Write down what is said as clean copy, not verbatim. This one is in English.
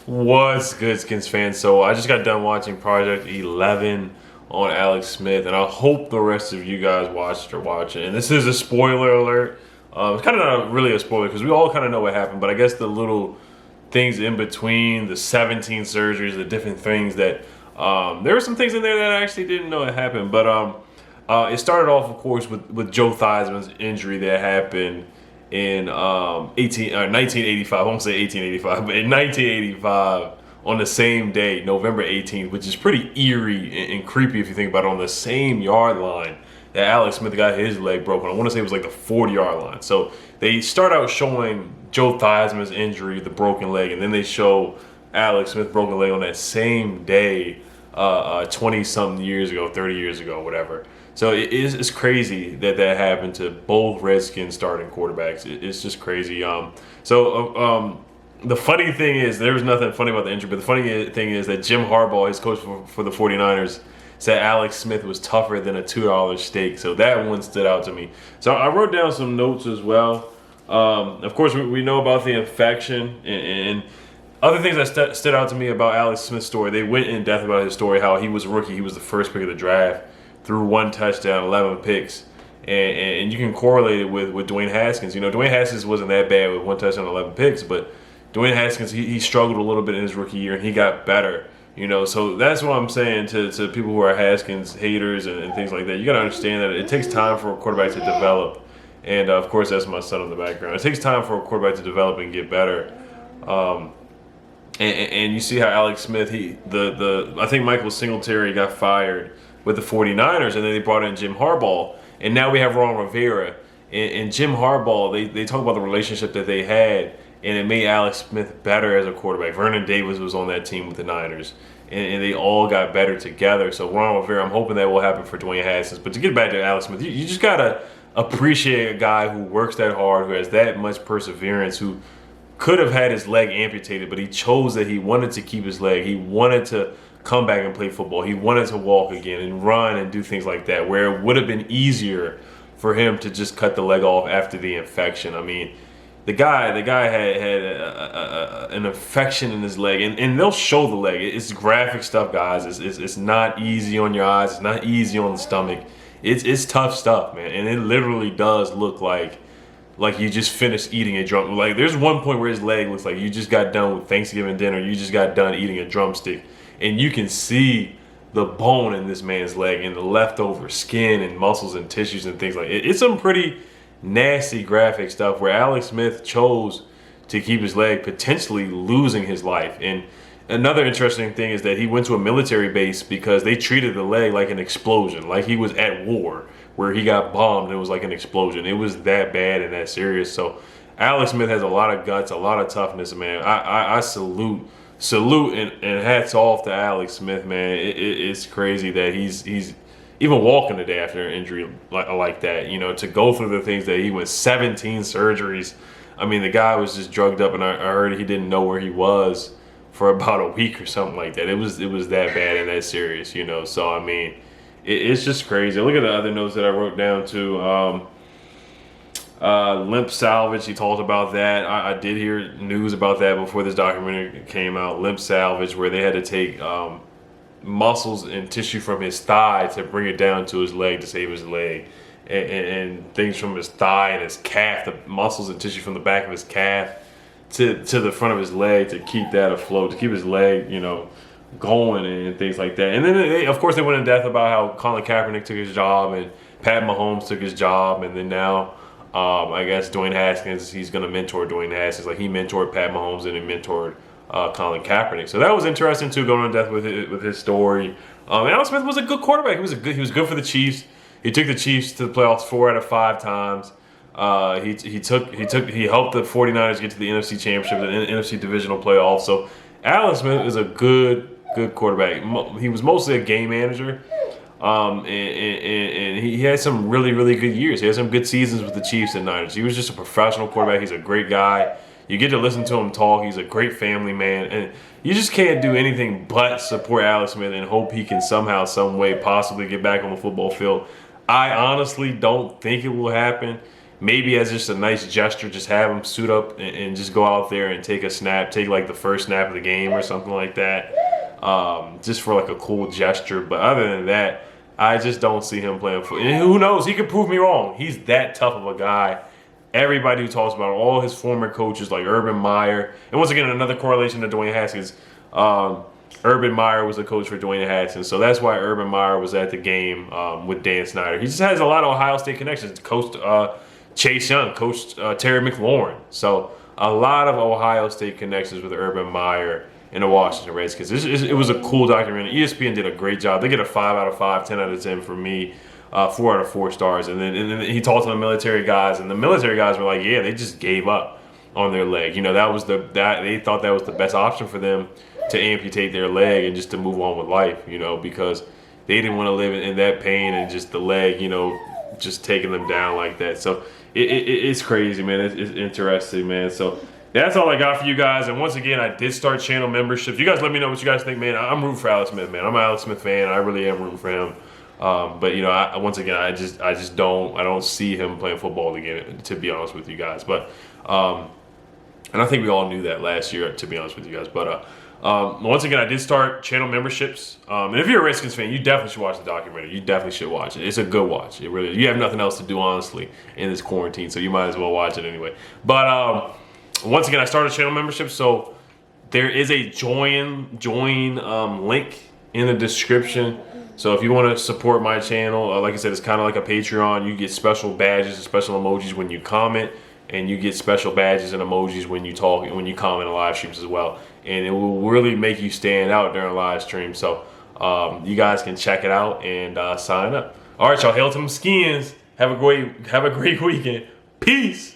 What's good, Skins fans? So I just got done watching Project 11 on Alex Smith, and I hope the rest of you guys watched or watch it. And this is a spoiler alert. It's kind of not really a spoiler because we all kind of know what happened, but I guess the little things in between, the 17 surgeries, the different things that there were some things in there that I actually didn't know had happened. But it started off, of course, with Joe Theismann's injury that happened in 1985. I won't say 1885, but in 1985 on the same day, November 18th, which is pretty eerie and creepy if you think about it, on the same yard line that Alex Smith got his leg broken. I want to say it was like the 40-yard line. So they start out showing Joe Theismann's injury, the broken leg, and then they show Alex Smith broken leg on that same day 20-something years ago, 30 years ago, whatever. So it's crazy that happened to both Redskins starting quarterbacks. It's just crazy. The funny thing is, there was nothing funny about the injury, but the funny thing is that Jim Harbaugh, his coach for the 49ers, said Alex Smith was tougher than a $2 steak. So that one stood out to me. So I wrote down some notes as well. Of course, we know about the infection and other things that stood out to me about Alex Smith's story. They went in depth about his story, how he was a rookie. He was the first pick of the draft, threw 1 touchdown, 11 picks. And you can correlate it with Dwayne Haskins. You know, Dwayne Haskins wasn't that bad with 1 touchdown, 11 picks, but Dwayne Haskins, he struggled a little bit in his rookie year, and he got better. You know, so that's what I'm saying to people who are Haskins haters and things like that. You got to understand that it takes time for a quarterback to develop. And, of course, that's my son in the background. It takes time for a quarterback to develop and get better. And you see how Alex Smith, I think Michael Singletary got fired with the 49ers, and then they brought in Jim Harbaugh. And now we have Ron Rivera. And Jim Harbaugh, they talk about the relationship that they had, and it made Alex Smith better as a quarterback. Vernon Davis was on that team with the Niners, and they all got better together. So Ron Rivera, I'm hoping that will happen for Dwayne Haskins. But to get back to Alex Smith, you just got to appreciate a guy who works that hard, who has that much perseverance, who could have had his leg amputated, but he chose that he wanted to keep his leg. He wanted to come back and play football. He wanted to walk again and run and do things like that, where it would have been easier for him to just cut the leg off after the infection. I mean, the guy had an infection in his leg, and they'll show the leg. It's graphic stuff, guys. It's not easy on your eyes. It's not easy on the stomach. It's tough stuff, man. And it literally does look like you just finished eating a drum. Like, there's one point where his leg looks like you just got done with Thanksgiving dinner. You just got done eating a drumstick, and you can see the bone in this man's leg and the leftover skin and muscles and tissues and things like it. It's some pretty nasty graphic stuff where Alex Smith chose to keep his leg, potentially losing his life. And another interesting thing is that he went to a military base because they treated the leg like an explosion, like he was at war, where he got bombed and it was like an explosion. It was that bad and that serious. So Alex Smith has a lot of guts, a lot of toughness, man. I salute and hats off to Alex Smith, man. It's crazy that he's even walking the day after an injury like that, you know, to go through the things that he went, 17 surgeries. I mean, the guy was just drugged up, and I heard he didn't know where he was for about a week or something like that. It was that bad and that serious, you know. So, I mean, it's just crazy. Look at the other notes that I wrote down, too. Limp Salvage, he talked about that. I did hear news about that before this documentary came out. Limp Salvage, where they had to take muscles and tissue from his thigh to bring it down to his leg to save his leg, and things from his thigh and his calf, the muscles and tissue from the back of his calf to the front of his leg to keep that afloat, to keep his leg, you know, going and things like that. And then of course they went in depth about how Colin Kaepernick took his job and Pat Mahomes took his job, and then now I guess Dwayne Haskins, he's going to mentor Dwayne Haskins, like he mentored Pat Mahomes and he mentored Colin Kaepernick. So that was interesting too, going in depth with his story. Alex Smith was a good quarterback. He was good for the Chiefs. He took the Chiefs to the playoffs 4 out of 5 times. He helped the 49ers get to the NFC Championship and NFC Divisional playoffs. So Alex Smith is a good quarterback. He was mostly a game manager. And he had some really, really good years. He had some good seasons with the Chiefs and Niners. He was just a professional quarterback. He's a great guy. You get to listen to him talk. He's a great family man. And you just can't do anything but support Alex Smith and hope he can somehow, some way, possibly get back on the football field. I honestly don't think it will happen maybe as just a nice gesture, just have him suit up and just go out there and take a snap, take like the first snap of the game or something like that, just for like a cool gesture. But other than that, I just don't see him playing football. And who knows? He could prove me wrong. He's that tough of a guy. Everybody who talks about all his former coaches like Urban Meyer, and once again another correlation to Dwayne Haskins. Urban Meyer was the coach for Dwayne Haskins, so that's why Urban Meyer was at the game with Dan Snyder. He just has a lot of Ohio State connections. Coached Chase Young, coached Terry McLaurin, so a lot of Ohio State connections with Urban Meyer and the Washington Redskins. It was a cool documentary. ESPN did a great job. They get a 5 out of 5, 10 out of 10 from me. 4 out of 4 stars, and then he talked to the military guys, and the military guys were like, yeah, they just gave up on their leg. You know, they thought that was the best option for them, to amputate their leg and just to move on with life. You know, because they didn't want to live in that pain and just the leg, you know, just taking them down like that. So it's crazy, man. It's interesting, man. So that's all I got for you guys. And once again, I did start channel memberships. You guys let me know what you guys think, man. I'm rooting for Alex Smith, man. I'm an Alex Smith fan. I really am rooting for him. But you know, I just don't see him playing football again, to be honest with you guys. But and I think we all knew that last year, to be honest with you guys. But once again, I did start channel memberships. And if you're a Redskins fan, you definitely should watch the documentary. You definitely should watch it. It's a good watch. It really. You have nothing else to do, honestly, in this quarantine, so you might as well watch it anyway. But once again, I started channel membership, so there is a join link in the description. So if you want to support my channel, like I said, it's kind of like a Patreon. You get special badges and special emojis when you comment, and you get special badges and emojis when you talk and when you comment on live streams as well. And it will really make you stand out during live streams. So you guys can check it out and sign up. All right, y'all. Hail to them skins. Have a great weekend. Peace.